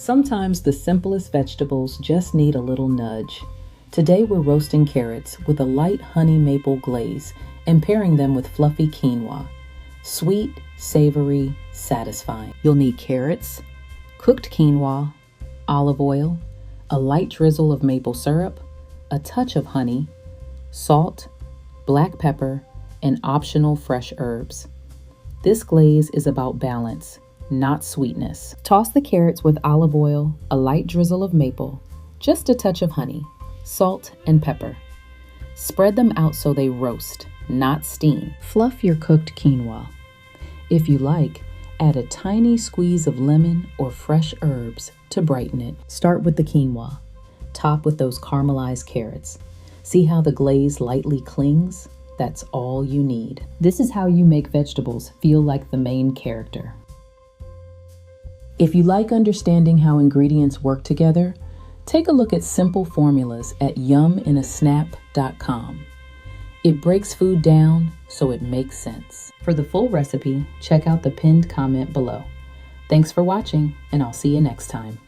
Sometimes the simplest vegetables just need a little nudge. Today we're roasting carrots with a light honey maple glaze and pairing them with fluffy quinoa. Sweet, savory, satisfying. You'll need carrots, cooked quinoa, olive oil, a light drizzle of maple syrup, a touch of honey, salt, black pepper, and optional fresh herbs. This glaze is about balance, not sweetness. Toss the carrots with olive oil, a light drizzle of maple, just a touch of honey, salt, and pepper. Spread them out so they roast, not steam. Fluff your cooked quinoa. If you like, add a tiny squeeze of lemon or fresh herbs to brighten it. Start with the quinoa. Top with those caramelized carrots. See how the glaze lightly clings? That's all you need. This is how you make vegetables feel like the main character. If you like understanding how ingredients work together, take a look at simple formulas at yuminasnap.com. It breaks food down so it makes sense. For the full recipe, check out the pinned comment below. Thanks for watching, and I'll see you next time.